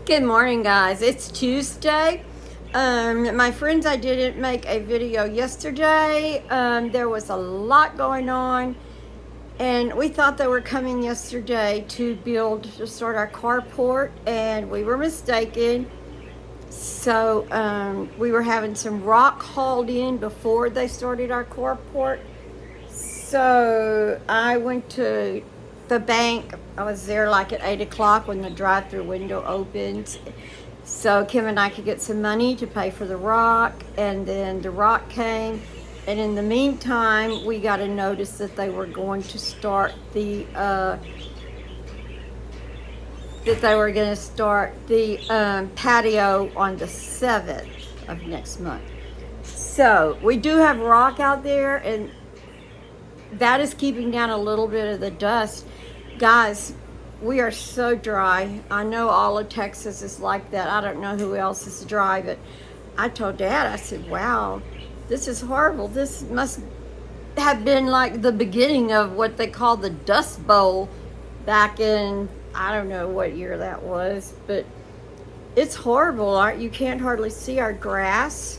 Good morning, guys. It's Tuesday. My friends, I didn't make a video yesterday. There was a lot going on, and we thought they were coming yesterday to start our carport, and we were mistaken. So we were having some rock hauled in before they started our carport. So I went to the bank. I was there like at 8 o'clock when the drive-through window opens. So Kim and I could get some money to pay for the rock, and then the rock came. And in the meantime, we got a notice that they were going to start the patio on the 7th of next month. So we do have rock out there, and that is keeping down a little bit of the dust. Guys, we are so dry. I know all of Texas is like that. I don't know who else is dry, but I told Dad, I said, wow, this is horrible. This must have been like the beginning of what they call the Dust Bowl back in, I don't know what year that was, but it's horrible. You can't hardly see our grass.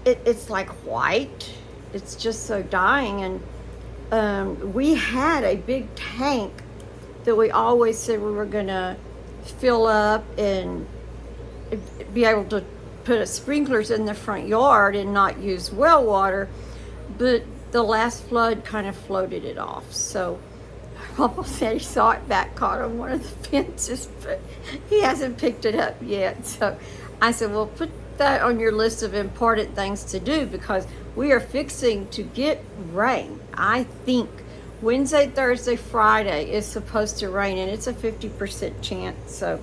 It's like white. It's just so dying. And we had a big tank that we always said we were going to fill up and be able to put sprinklers in the front yard and not use well water. But the last flood kind of floated it off. So Papa said he saw it back caught on one of the fences, but he hasn't picked it up yet. So I said, well, put that on your list of important things to do, because we are fixing to get rain. I think Wednesday, Thursday, Friday is supposed to rain, and it's a 50% chance. So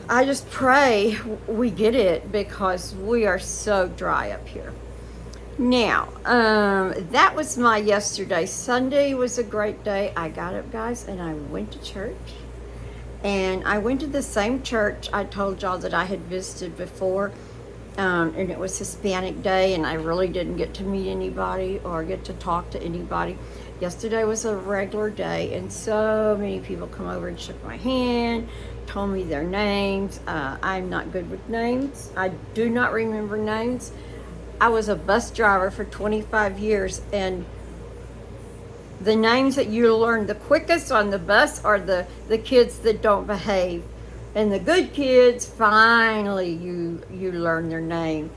I just pray we get it, because we are so dry up here. Now, that was my yesterday. Sunday was a great day. I got up, guys, and I went to church. And I went to the same church I told y'all that I had visited before. And it was Hispanic Day, and I really didn't get to meet anybody or get to talk to anybody. Yesterday was a regular day, and so many people come over and shook my hand, told me their names. I'm not good with names. I do not remember names. I was a bus driver for 25 years, and the names that you learn the quickest on the bus are the kids that don't behave. And the good kids, finally, you learn their name.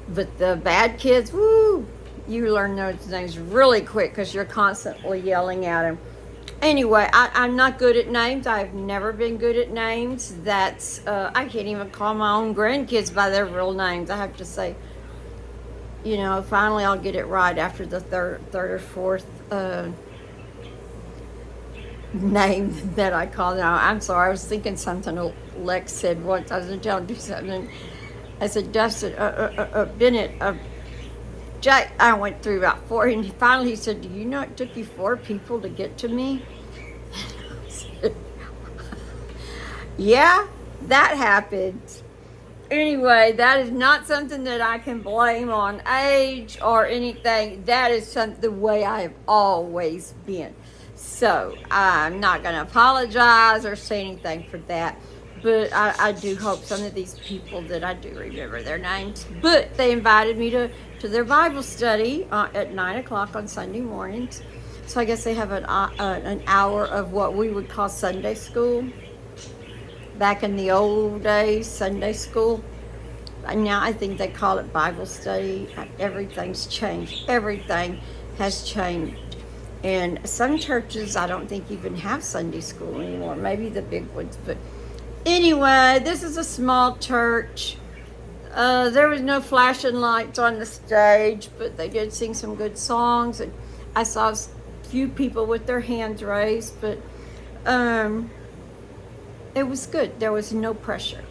But the bad kids, woo, you learn those names really quick because you're constantly yelling at them. Anyway, I'm not good at names. I've never been good at names. I can't even call my own grandkids by their real names. I have to say, finally I'll get it right after the third or fourth name that I call now. I'm sorry, I was thinking something Lex said once. I was going to tell him to do something. I said, Dustin, Bennett, Jack. I went through about four, and finally he said, do you know it took you 4 people to get to me? I said, yeah, that happens. Anyway, that is not something that I can blame on age or anything. That is the way I have always been. So I'm not going to apologize or say anything for that. But I do hope some of these people that I do remember their names. But they invited me to their Bible study at 9 o'clock on Sunday mornings. So I guess they have an hour of what we would call Sunday school. Back in the old days, Sunday school. Now I think they call it Bible study. Everything's changed. Everything has changed. And some churches, I don't think even have Sunday school anymore. Maybe the big ones. But anyway, this is a small church. There was no flashing lights on the stage, but they did sing some good songs. And I saw a few people with their hands raised, but it was good. There was no pressure.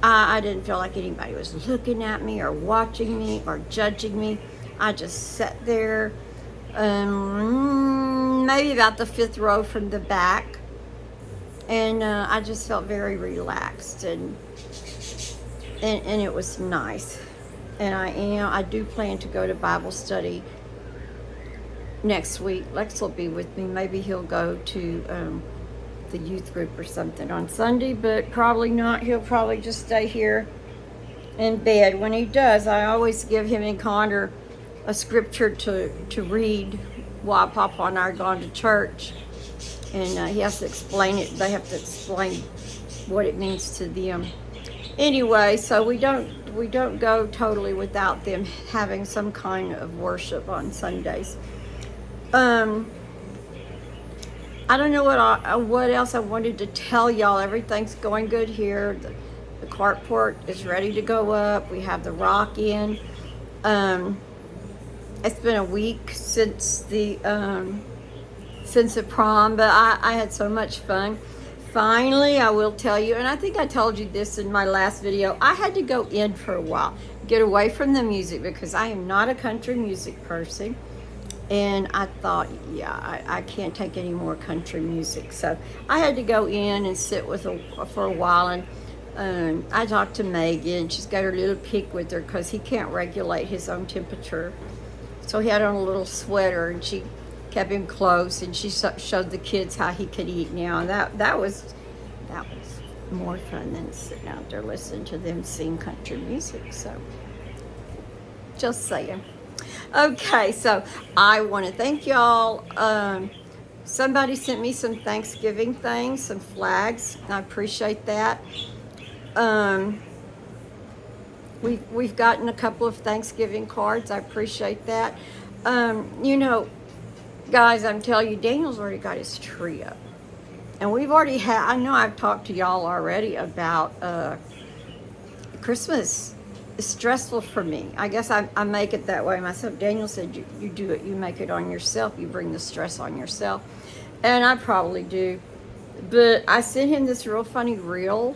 I didn't feel like anybody was looking at me or watching me or judging me. I just sat there, maybe about the 5th row from the back, and I just felt very relaxed, and it was nice. And I do plan to go to Bible study next week. Lex will be with me. Maybe he'll go to the youth group or something on Sunday, but probably not. He'll probably just stay here in bed. When he does, I always give him and Connor a scripture to read while Papa and I are gone to church. And he has to explain it. They have to explain what it means to them. Anyway, so we don't go totally without them having some kind of worship on Sundays. I don't know what else I wanted to tell y'all. Everything's going good here. The carport is ready to go up. We have the rock in. It's been a week since the prom, but I had so much fun. Finally, I will tell you, and I think I told you this in my last video, I had to go in for a while, get away from the music, because I am not a country music person. And I thought, yeah, I can't take any more country music. So I had to go in and sit for a while. And I talked to Megan. She's got her little pig with her because he can't regulate his own temperature. So he had on a little sweater, and she kept him close. And she showed the kids how he could eat now. And that was more fun than sitting out there listening to them sing country music. So just saying. Okay, so I want to thank y'all. Somebody sent me some Thanksgiving things, some flags. I appreciate that. We've gotten a couple of Thanksgiving cards. I appreciate that. Guys, I'm telling you, Daniel's already got his tree up. And we've already had, I know I've talked to y'all already about Christmas. It's stressful for me. I guess I make it that way myself. Daniel said you do it. You make it on yourself. You bring the stress on yourself. And I probably do. But I sent him this real funny reel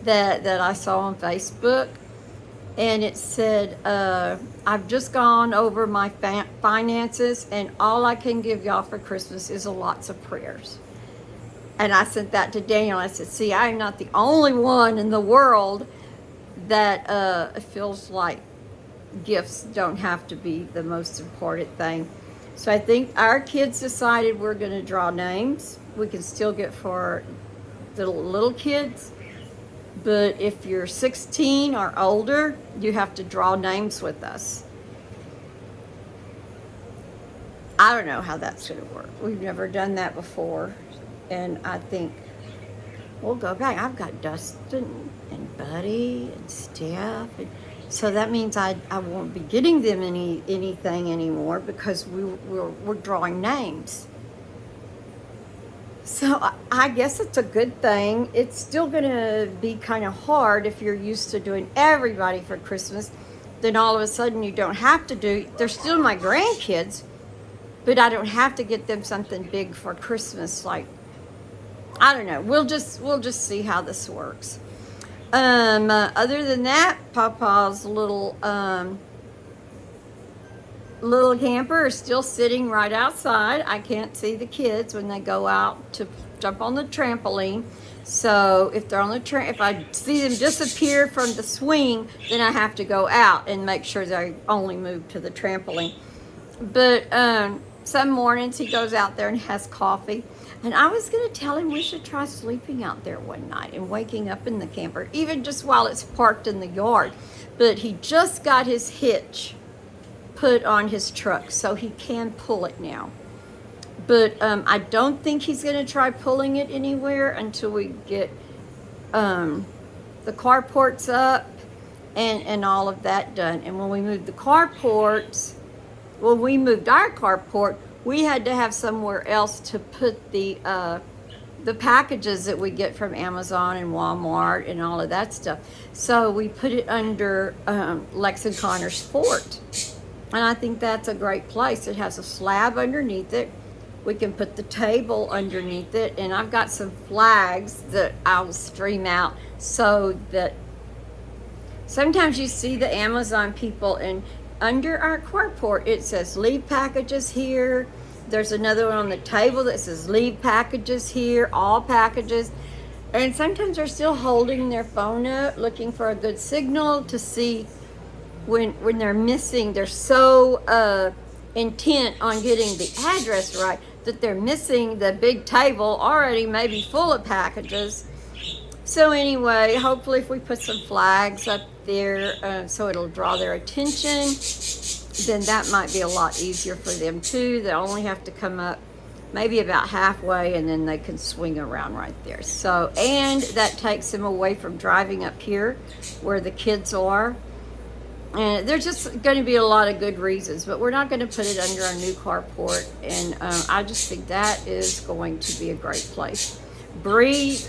that I saw on Facebook. And it said, I've just gone over my finances, and all I can give y'all for Christmas is lots of prayers. And I sent that to Daniel. I said, see, I'm not the only one in the world that feels like gifts don't have to be the most important thing. So I think our kids decided we're going to draw names. We can still get for the little kids, but if you're 16 or older, you have to draw names with us. I don't know how that's going to work. We've never done that before, and I think we'll go back. I've got Dustin and Buddy and Steph, and so that means I won't be getting them anything anymore because we're drawing names. So I guess it's a good thing. It's still going to be kind of hard if you're used to doing everybody for Christmas. Then all of a sudden you don't have to do. They're still my grandkids, but I don't have to get them something big for Christmas. Like, I don't know. We'll just see how this works. Other than that, Papa's little camper is still sitting right outside. I can't see the kids when they go out to jump on the trampoline. So if they're on the if I see them disappear from the swing, then I have to go out and make sure they only move to the trampoline. But some mornings he goes out there and has coffee. And I was going to tell him we should try sleeping out there one night and waking up in the camper, even just while it's parked in the yard. But he just got his hitch put on his truck, so he can pull it now. But I don't think he's going to try pulling it anywhere until we get the carports up and all of that done. And when we moved our carport, we had to have somewhere else to put the packages that we get from Amazon and Walmart and all of that stuff. So we put it under Lex and Connor's fort. And I think that's a great place. It has a slab underneath it. We can put the table underneath it. And I've got some flags that I'll stream out so that sometimes you see the Amazon people, and under our carport it says leave packages here. There's another one on the table that says leave packages here, all packages. And sometimes they're still holding their phone up looking for a good signal to see when they're missing. They're so intent on getting the address right that they're missing the big table already maybe full of packages. So anyway, hopefully if we put some flags up there so it'll draw their attention, then that might be a lot easier for them too. They only have to come up maybe about halfway and then they can swing around right there. So, and that takes them away from driving up here where the kids are. And there's just going to be a lot of good reasons, but we're not going to put it under our new carport. And I just think that is going to be a great place. Bree,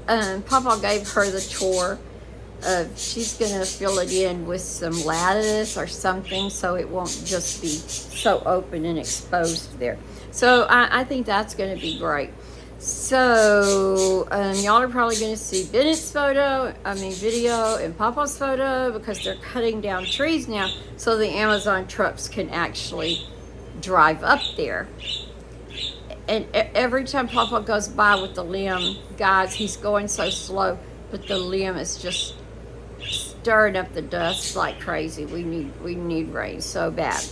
Papa gave her the chore of she's going to fill it in with some lattice or something so it won't just be so open and exposed there. So I think that's going to be great. So y'all are probably going to see Bandit's video and Papa's photo because they're cutting down trees now so the Amazon trucks can actually drive up there. And every time Papa goes by with the limb, guys, he's going so slow, but the limb is just stirring up the dust like crazy. We need rain so bad.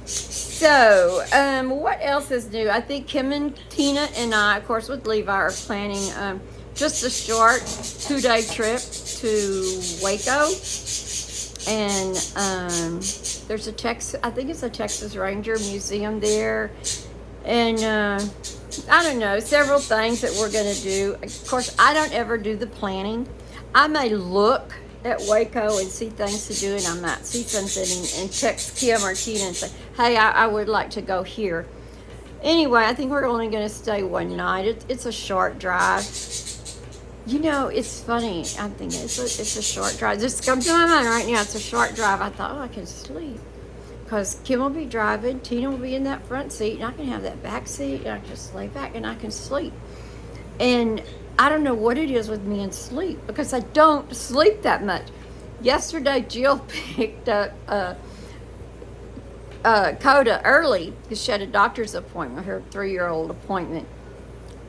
So, what else is new? I think Kim and Tina and I, of course with Levi, are planning just a short 2-day trip to Waco. And there's I think it's a Texas Ranger Museum there. And I don't know, several things that we're going to do. Of course, I don't ever do the planning. I may look at Waco and see things to do, and I might see something and text Kim or Tina and say, hey, I would like to go here. Anyway, I think we're only going to stay one night. It's a short drive. You know, it's funny. I'm thinking it's a short drive. Just come to my mind right now. It's a short drive. I thought, I can sleep. Because Kim will be driving, Tina will be in that front seat, and I can have that back seat, and I can just lay back and I can sleep. And I don't know what it is with me and sleep, because I don't sleep that much. Yesterday, Jill picked up Coda early because she had a doctor's appointment, her 3-year-old appointment.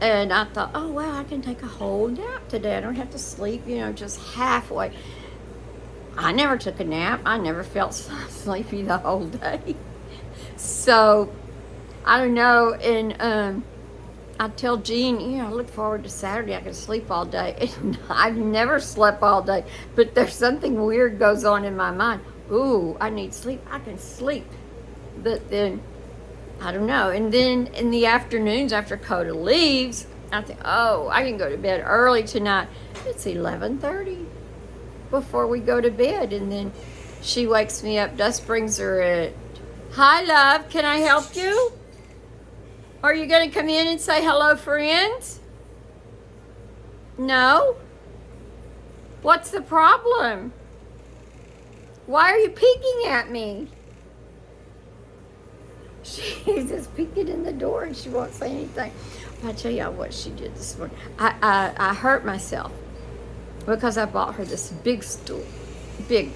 And I thought, oh, wow, I can take a whole nap today. I don't have to sleep, just halfway. I never took a nap. I never felt sleepy the whole day. So, I don't know. And I tell Jean, I look forward to Saturday. I can sleep all day. And I've never slept all day. But there's something weird goes on in my mind. Ooh, I need sleep. I can sleep. But then, I don't know. And then in the afternoons after Coda leaves, I think, oh, I can go to bed early tonight. It's 11:30 before we go to bed. And then she wakes me up. Dust brings her at, hi, love. Can I help you? Are you going to come in and say hello, friends? No? What's the problem? Why are you peeking at me? She's just peeking in the door and she won't say anything. I'll tell y'all what she did this morning. I hurt myself because I bought her this big stool. Big,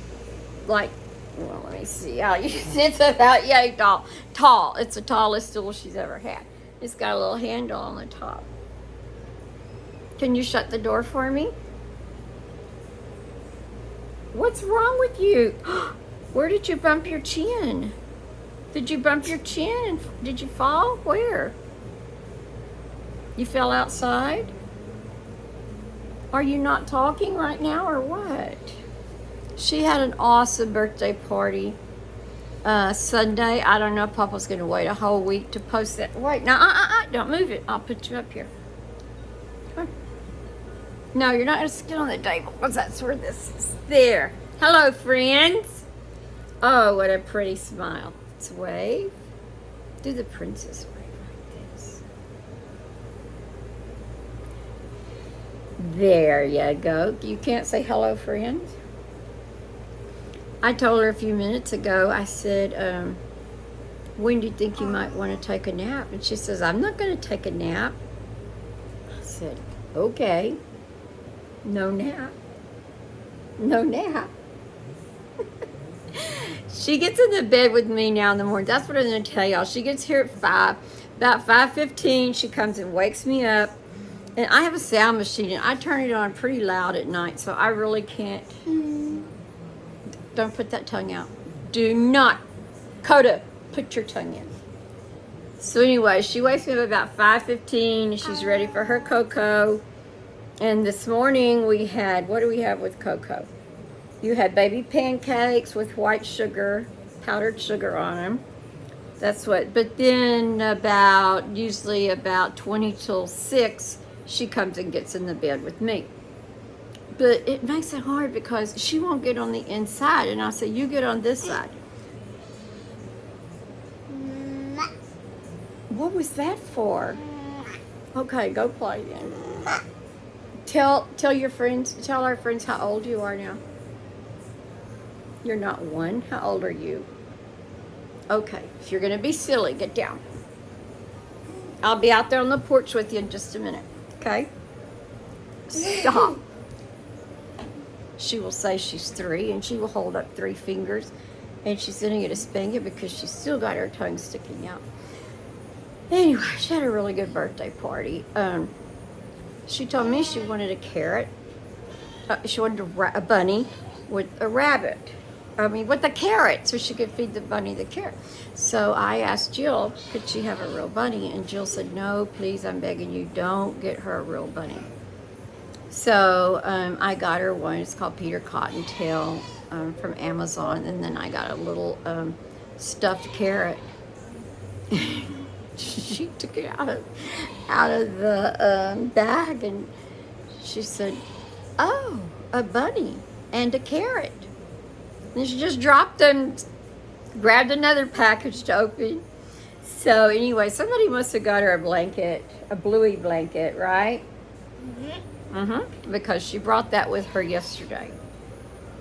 like, well, let me see. It's about yay tall. It's the tallest stool she's ever had. It's got a little handle on the top. Can you shut the door for me? What's wrong with you? Where did you bump your chin? Did you bump your chin? Did you fall? Where? You fell outside? Are you not talking right now or what? She had an awesome birthday party Sunday. I don't know if Papa's going to wait a whole week to post that. Wait, no, don't move it. I'll put you up here. Come on. No, you're not going to sit on the table because that's where this is. There. Hello, friends. Oh, what a pretty smile. Let's wave. Do the princess wave like this. There you go. You can't say hello, friends. I told her a few minutes ago, I said, when do you think you might want to take a nap? And she says, I'm not going to take a nap. I said, okay. No nap. No nap. She gets in the bed with me now in the morning. That's what I'm going to tell y'all. She gets here at 5. About 5:15, she comes and wakes me up. And I have a sound machine, and I turn it on pretty loud at night, so I really can't. Don't put that tongue out. Do not. Coda, put your tongue in. So anyway, she wakes me up about 5:15. She's ready for her cocoa. And this morning we had, what do we have with cocoa? You had baby pancakes with white sugar, powdered sugar on them. That's what, but then usually about 20 till 6, she comes and gets in the bed with me. But it makes it hard because she won't get on the inside. And I say, you get on this side. What was that for? Okay, go play then. Tell your friends, tell our friends how old you are now. You're not 1. How old are you? Okay, if you're gonna be silly, get down. I'll be out there on the porch with you in just a minute, okay? Stop. She will say she's 3, and she will hold up 3 fingers, and she's gonna get a spanking because she's still got her tongue sticking out. Anyway, she had a really good birthday party. She told me she wanted a carrot. She wanted a bunny with a rabbit. With a carrot, so she could feed the bunny the carrot. So I asked Jill, could she have a real bunny? And Jill said, no, please, I'm begging you, don't get her a real bunny. So I got her one. It's called Peter Cottontail from Amazon. And then I got a little stuffed carrot. She took it out of the bag, and she said, oh, a bunny and a carrot. And she just dropped them, grabbed another package to open. So anyway, somebody must have got her a blanket, a bluey blanket, right? Because she brought that with her yesterday.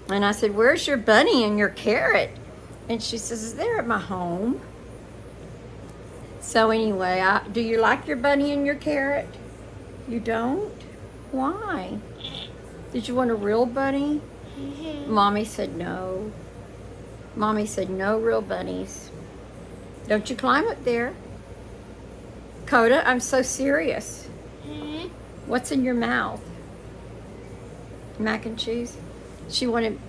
And I said, where's your bunny and your carrot? And she says, they're at my home. So anyway, do you like your bunny and your carrot? You don't? Why? Did you want a real bunny? Mommy said no. Mommy said no real bunnies. Don't you climb up there. Coda, I'm so serious. What's in your mouth? Mac and cheese? She wanted...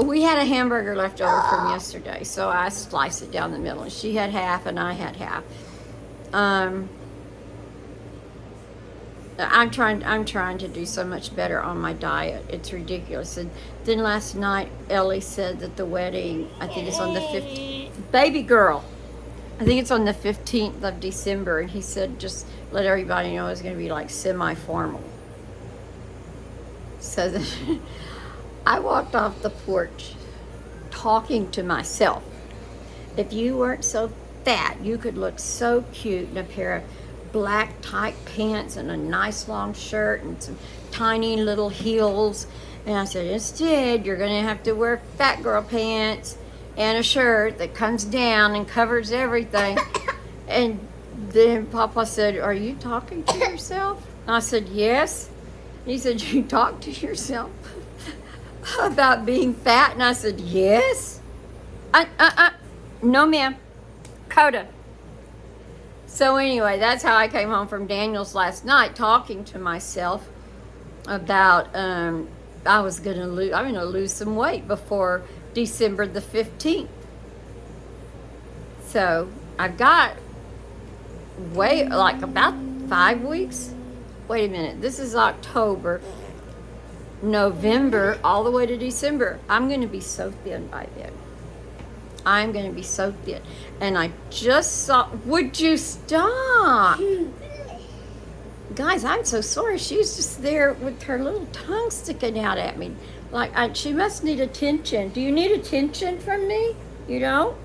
We had a hamburger left over from yesterday, so I sliced it down the middle. And she had half, and I had half. I'm trying to do so much better on my diet. It's ridiculous. And then last night, Ellie said that the wedding, I think it's on the 15th. Baby girl. I think it's on the 15th of December. And he said, just let everybody know it's going to be like semi-formal. So then I walked off the porch talking to myself. If you weren't so fat, you could look so cute in a pair of black tight pants and a nice long shirt and some tiny little heels. And I said, instead, you're going to have to wear fat girl pants and a shirt that comes down and covers everything. And then Papa said, are you talking to yourself? And I said, yes. And he said, you talk to yourself about being fat? And I said, yes. No, ma'am. Coda. So anyway, that's how I came home from Daniel's last night, talking to myself about I'm going to lose some weight before December the 15th. So I've got like about 5 weeks. Wait a minute, this is October, November, all the way to December. I'm going to be so thin by then. I'm going to be so thin. And I just saw, would you stop? Guys, I'm so sorry. She's just there with her little tongue sticking out at me. Like, she must need attention. Do you need attention from me? You don't?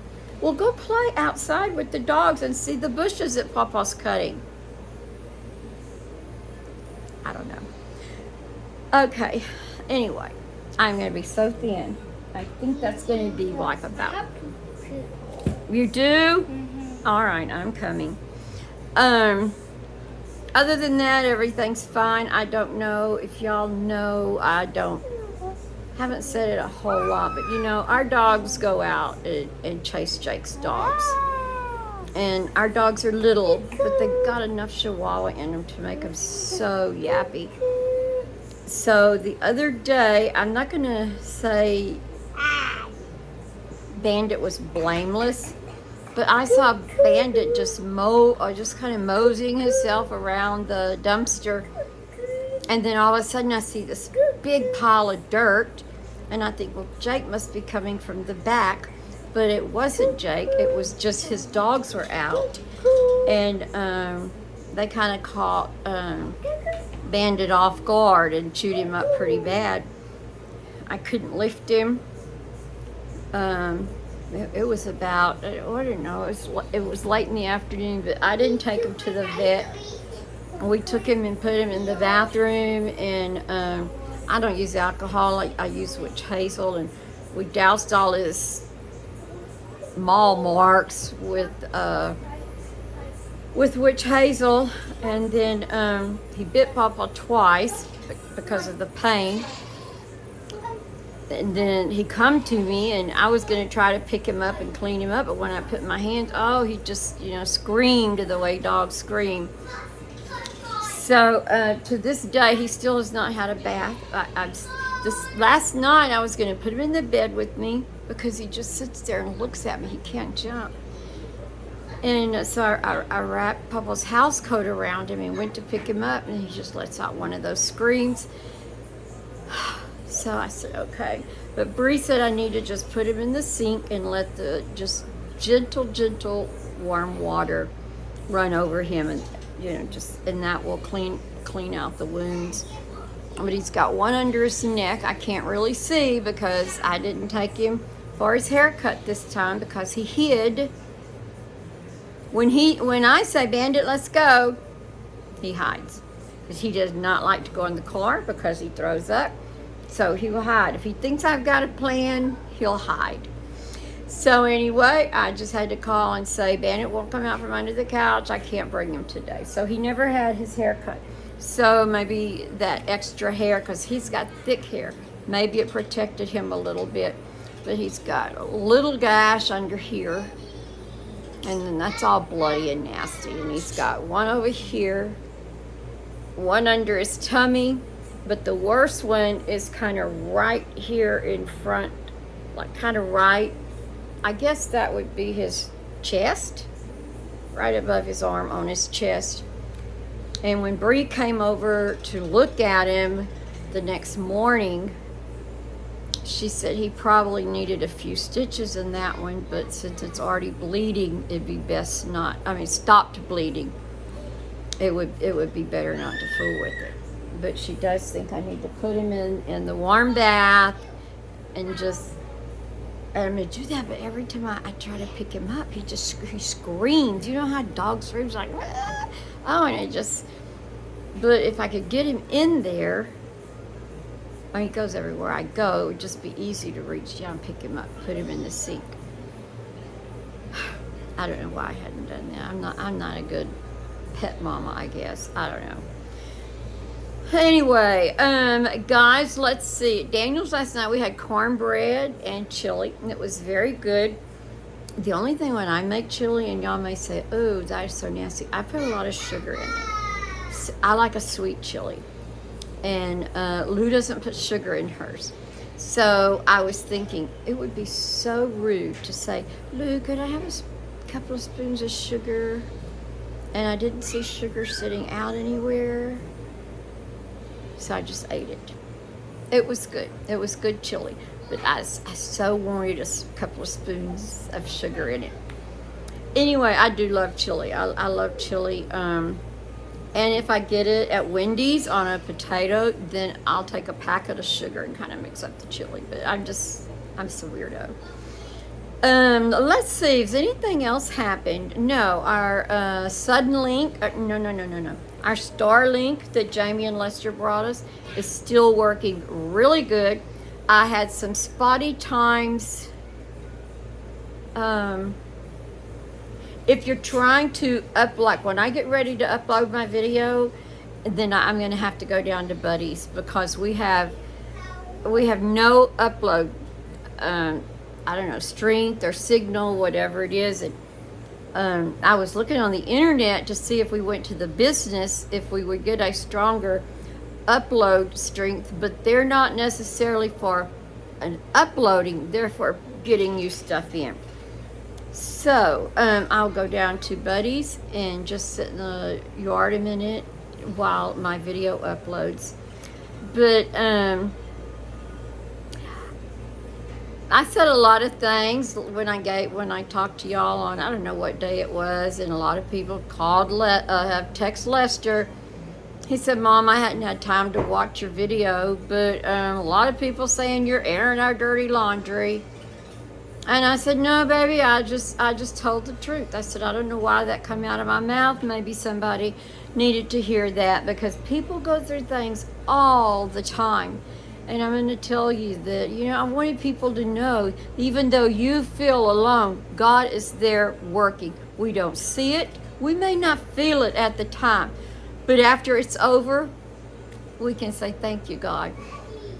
Well, go play outside with the dogs and see the bushes that Papa's cutting. I don't know. Okay. Anyway, I'm going to be so thin. I think that's going to be like about... You do? All right, I'm coming. Other than that, everything's fine. I don't know if y'all know. Haven't said it a whole lot, but you know, our dogs go out and chase Jake's dogs. And our dogs are little, but they've got enough Chihuahua in them to make them so yappy. So the other day, I'm not going to say Bandit was blameless, But I saw Bandit just kind of moseying himself around the dumpster. And then all of a sudden I see this big pile of dirt. And I think, well, Jake must be coming from the back. But it wasn't Jake. It was just his dogs were out. And they kind of caught Bandit off guard and chewed him up pretty bad. I couldn't lift him. It was about, I don't know, it was late in the afternoon, but I didn't take him to the vet. We took him and put him in the bathroom, and I don't use alcohol. I use witch hazel, and we doused all his mall marks with witch hazel, and then he bit Papa twice because of the pain. And then he come to me, and I was going to try to pick him up and clean him up, but when I put my hands, he just, screamed the way dogs scream. So to this day, he still has not had a bath. This last night, I was going to put him in the bed with me because he just sits there and looks at me. He can't jump. And so I wrapped Papa's house coat around him and went to pick him up, and he just lets out one of those screams. So I said, okay. But Bree said I need to just put him in the sink and let the just gentle warm water run over him, and and that will clean out the wounds. But he's got one under his neck. I can't really see because I didn't take him for his haircut this time because he hid. When I say, Bandit, let's go, he hides. Because he does not like to go in the car because he throws up. So he will hide. If he thinks I've got a plan, he'll hide. So anyway, I just had to call and say, Bandit won't come out from under the couch. I can't bring him today. So he never had his hair cut. So maybe that extra hair, because he's got thick hair, maybe it protected him a little bit. But he's got a little gash under here. And then that's all bloody and nasty. And he's got one over here, one under his tummy. But the worst one is kind of right here in front, like kind of right. I guess that would be his chest, right above his arm on his chest. And when Bree came over to look at him the next morning, she said he probably needed a few stitches in that one, but since it's already bleeding, it'd be best not, stopped bleeding. It would be better not to fool with it. But she does think I need to put him in the warm bath and just, I'm going to do that, but every time I try to pick him up, he screams. You know how dogs scream? Like, ah! But if I could get him in there, he goes everywhere I go, it would just be easy to reach down, pick him up, put him in the sink. I don't know why I hadn't done that. I'm not a good pet mama, I guess. I don't know. Anyway, guys, let's see. Daniel's last night we had cornbread and chili, and it was very good. The only thing when I make chili, and y'all may say, oh, that is so nasty, I put a lot of sugar in it. I like a sweet chili. And Lou doesn't put sugar in hers. So I was thinking it would be so rude to say, Lou, could I have a couple of spoons of sugar? And I didn't see sugar sitting out anywhere. So I just ate it. It was good. It was good chili. But I so wanted a couple of spoons of sugar in it. Anyway, I do love chili. I love chili. And if I get it at Wendy's on a potato, then I'll take a packet of sugar and kind of mix up the chili. But I'm so weirdo. Let's see, has anything else happened? No, our Suddenlink, no. Our Starlink that Jamie and Lester brought us is still working really good. I had some spotty times. If you're trying to like when I get ready to upload my video, then I'm going to have to go down to Buddy's because we have no upload, I don't know, strength or signal, whatever it is. And I was looking on the internet to see if we went to the business, if we would get a stronger upload strength, but they're not necessarily for an uploading, they're for getting you stuff in. So, I'll go down to Buddy's and just sit in the yard a minute while my video uploads. But, I said a lot of things when I talked to y'all on, I don't know what day it was, and a lot of people called, text Lester. He said, Mom, I hadn't had time to watch your video, but a lot of people saying you're airing our dirty laundry. And I said, no, baby, I just told the truth. I said, I don't know why that come out of my mouth. Maybe somebody needed to hear that, because people go through things all the time. And I'm going to tell you that, I wanted people to know, even though you feel alone, God is there working. We don't see it. We may not feel it at the time. But after it's over, we can say, thank you, God.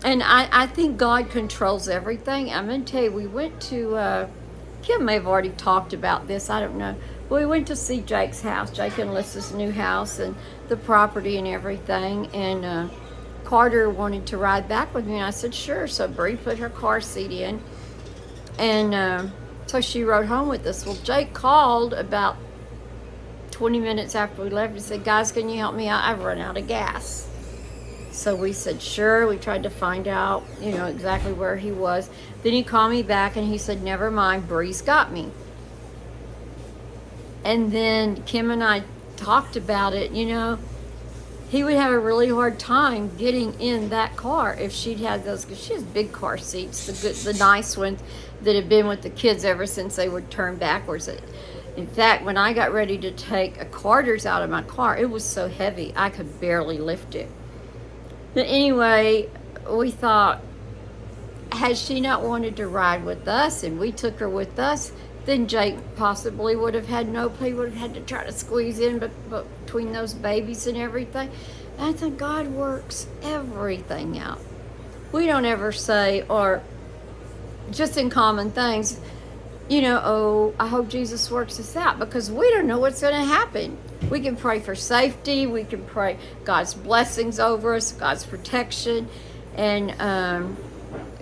And I think God controls everything. I'm going to tell you, we went to, Kim may have already talked about this, I don't know. We went to see Jake's house, Jake and Alyssa's new house, and the property and everything. And Carter wanted to ride back with me, and I said, sure. So Bree put her car seat in, and so she rode home with us. Well, Jake called about 20 minutes after we left and said, guys, can you help me out? I've run out of gas. So we said, sure. We tried to find out, exactly where he was. Then he called me back and he said, never mind, Bree's got me. And then Kim and I talked about it, he would have a really hard time getting in that car if she'd had those, because she has big car seats, the nice ones that have been with the kids ever since they would turn backwards. In fact, when I got ready to take a Carter's out of my car, it was so heavy I could barely lift it. But anyway, we thought, had she not wanted to ride with us and we took her with us, then Jake possibly would have had he would have had to try to squeeze in between those babies and everything. And I think God works everything out. We don't ever say, or just in common things, oh, I hope Jesus works this out, because we don't know what's going to happen. We can pray for safety. We can pray God's blessings over us, God's protection. And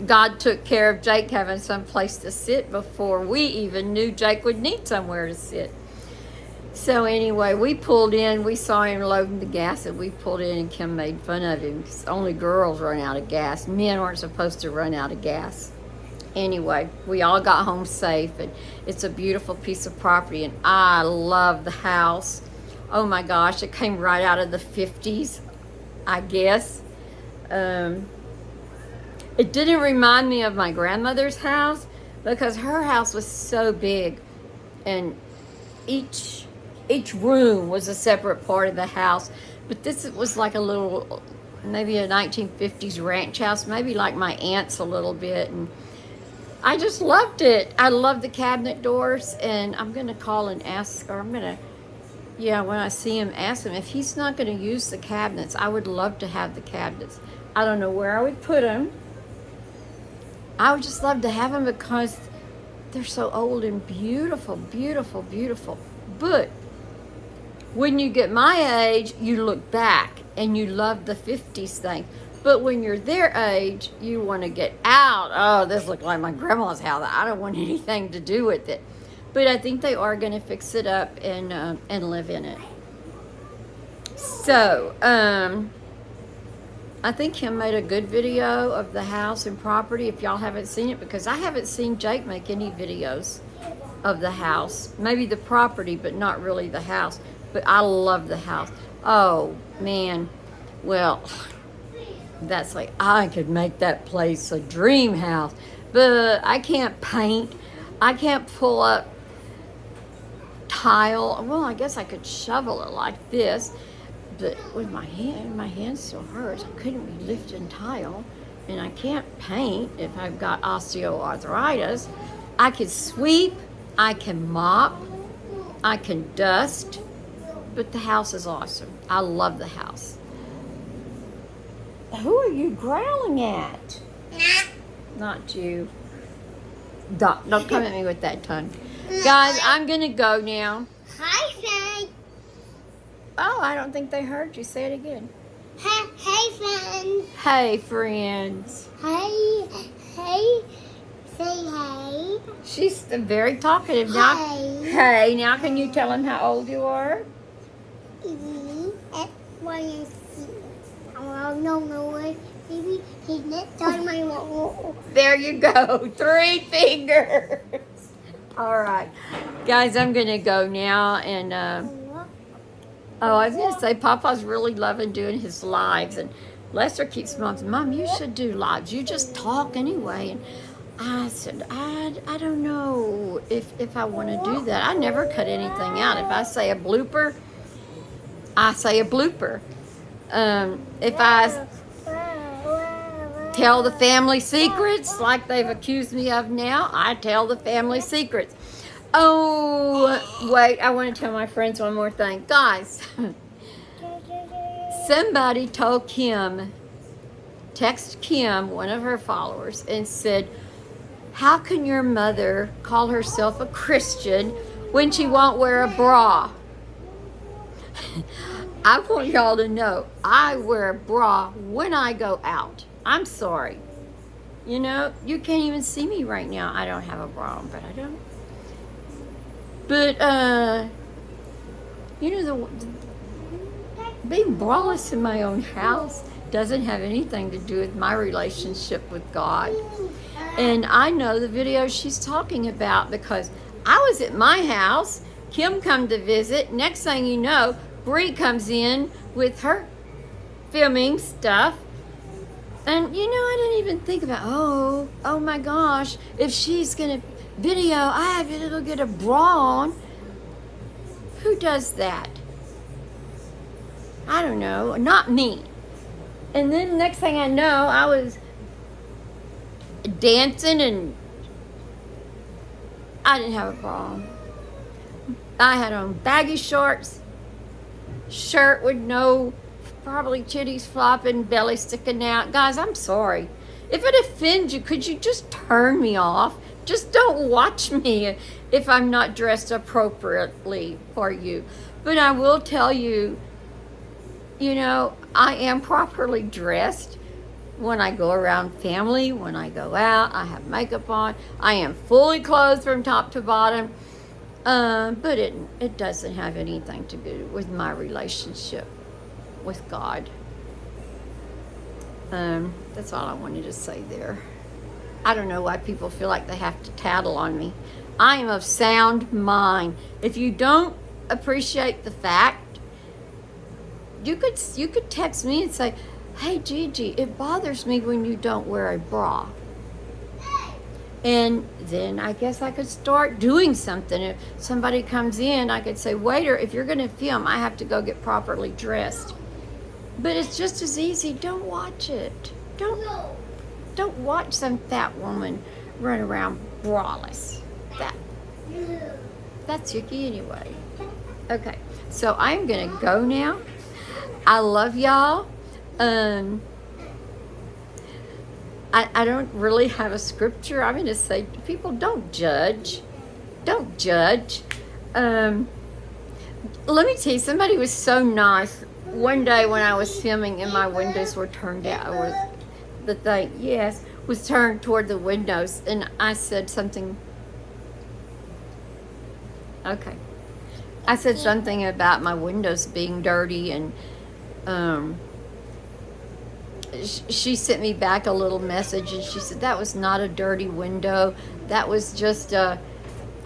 God took care of Jake having some place to sit before we even knew Jake would need somewhere to sit. So anyway, we pulled in. We saw him loading the gas, and we pulled in, and Kim made fun of him because only girls run out of gas. Men aren't supposed to run out of gas. Anyway, we all got home safe, and it's a beautiful piece of property, and I love the house. Oh my gosh, it came right out of the 50s, I guess. It didn't remind me of my grandmother's house, because her house was so big, and each room was a separate part of the house. But this was like a little, maybe a 1950s ranch house, maybe like my aunt's a little bit, and I just loved it. I love the cabinet doors, and I'm going to call and ask, or when I see him, ask him if he's not going to use the cabinets. I would love to have the cabinets. I don't know where I would put them. I would just love to have them because they're so old and beautiful, beautiful, beautiful. But when you get my age, you look back and you love the 50s thing. But when you're their age, you want to get out. Oh, this looks like my grandma's house. I don't want anything to do with it. But I think they are going to fix it up and live in it. So, I think Kim made a good video of the house and property, if y'all haven't seen it, because I haven't seen Jake make any videos of the house. Maybe the property, but not really the house. But I love the house. Oh, man. Well, that's like, I could make that place a dream house. But I can't paint. I can't pull up tile. Well, I guess I could shovel it like this. But with my hand still hurts. I couldn't be lifting tile. And I can't paint if I've got osteoarthritis. I can sweep. I can mop. I can dust. But the house is awesome. I love the house. Who are you growling at? Not you. Don't come at me with that tongue. Guys, I'm going to go now. Hi, friends. Oh, I don't think they heard you. Say it again. Hey, friends. Hey, friends. Hey, Say hey. She's very talkative now. Hey. Hey, now can you tell him how old you are? Maybe he's not telling my mom. There you go. 3 fingers. All right. Guys, I'm going to go now. And, I was going to say, Papa's really loving doing his lives. And Lester keeps Mom, you should do lives. You just talk anyway. And I said, I don't know if I want to do that. I never cut anything out. If I say a blooper, I say a blooper. If I tell the family secrets like they've accused me of now, I tell the family secrets. Oh, wait, I want to tell my friends one more thing. Guys, somebody told Kim, text Kim, one of her followers, and said, how can your mother call herself a Christian when she won't wear a bra? I want y'all to know, I wear a bra when I go out. I'm sorry. You know, you can't even see me right now. I don't have a bra on, but I don't. But, you know, being braless in my own house doesn't have anything to do with my relationship with God. And I know the video she's talking about because I was at my house. Kim come to visit. Next thing you know, Bree comes in with her filming stuff. And, you know, I didn't even think about, oh my gosh, if she's going to video, I have to go get a bra on. Who does that? I don't know. Not me. And then next thing I know, I was dancing and I didn't have a bra on. I had on baggy shorts, shirt with no probably titties flopping, belly sticking out. Guys, I'm sorry. If it offends you, could you just turn me off? Just don't watch me if I'm not dressed appropriately for you. But I will tell you, you know, I am properly dressed when I go around family, when I go out. I have makeup on. I am fully clothed from top to bottom. But it doesn't have anything to do with my relationship with God. That's all I wanted to say there. I don't know why people feel like they have to tattle on me. I am of sound mind. If you don't appreciate the fact, you could text me and say, hey Gigi, it bothers me when you don't wear a bra. And then I guess I could start doing something. If somebody comes in, I could say, waiter, if you're going to film, I have to go get properly dressed. But it's just as easy. Don't watch it. Don't watch some fat woman run around braless. That's yucky anyway. Okay, so I'm going to go now. I love y'all. I don't really have a scripture. I'm going to say to people, don't judge. Don't judge. Let me tell you, somebody was so nice. One day when I was filming and my windows were turned out, the thing, yes, was turned toward the windows, and I said something. Okay. I said something about my windows being dirty, and she sent me back a little message, and she said that was not a dirty window. That was just I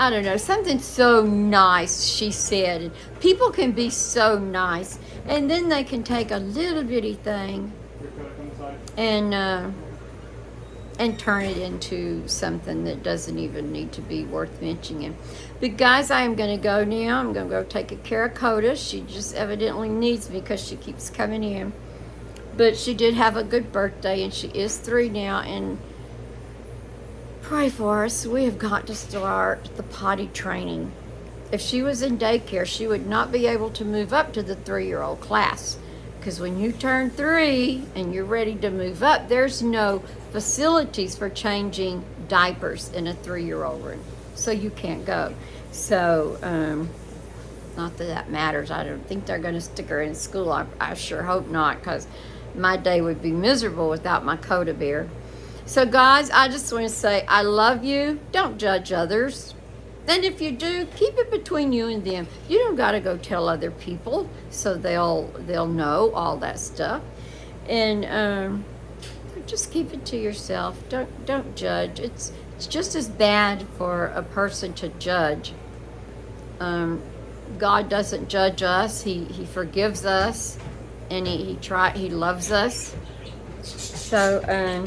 don't know, something so nice, she said. And people can be so nice, and then they can take a little bitty thing and turn it into something that doesn't even need to be worth mentioning. But guys, I am going to go now. I'm going to go take care of Coda. She just evidently needs me because she keeps coming in. But she did have a good birthday, and she is 3 now. And pray for us. We have got to start the potty training. If she was in daycare, she would not be able to move up to the 3-year-old class. Because when you turn 3 and you're ready to move up, there's no facilities for changing diapers in a 3-year-old room. So you can't go. So, not that that matters. I don't think they're going to stick her in school. I sure hope not, because my day would be miserable without my Coda bear. So, guys, I just want to say I love you. Don't judge others. And if you do, keep it between you and them. You don't got to go tell other people so they'll know all that stuff. And just keep it to yourself. Don't judge. It's just as bad for a person to judge. God doesn't judge us. He forgives us, and he loves us. So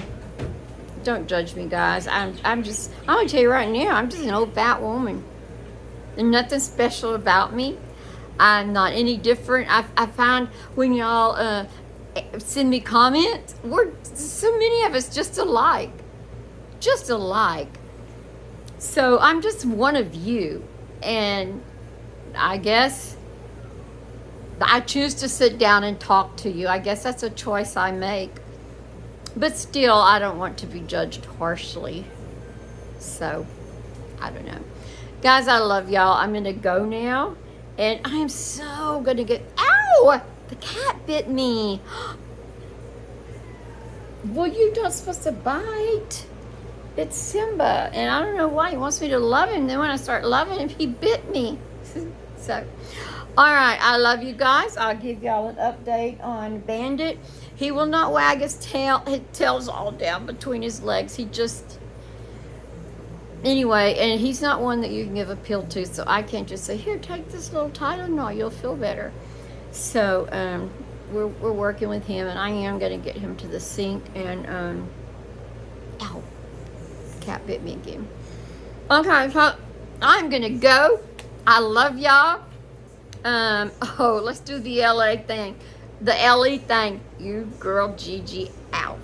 don't judge me, guys. I'm gonna tell you right now, I'm just an old fat woman. There's nothing special about me. I'm not any different. I find when y'all send me comments, we're so many of us just alike. So I'm just one of you, and I guess I choose to sit down and talk to you. I guess that's a choice I make. But still, I don't want to be judged harshly. So, I don't know. Guys, I love y'all. I'm going to go now. And I am so going to get... Ow! The cat bit me. Well, you're not supposed to bite. It's Simba. And I don't know why he wants me to love him. Then when I start loving him, he bit me. So, all right. I love you guys. I'll give y'all an update on Bandit. He will not wag his tail. His tail's all down between his legs. He just... Anyway, and he's not one that you can give a pill to, so I can't just say, here, take this little Tylenol, you'll feel better. So, we're working with him, and I am going to get him to the sink, and, ow, the cat bit me again. Okay, so I'm going to go. I love y'all. Let's do the LA thing. The LE thing. You girl Gigi out.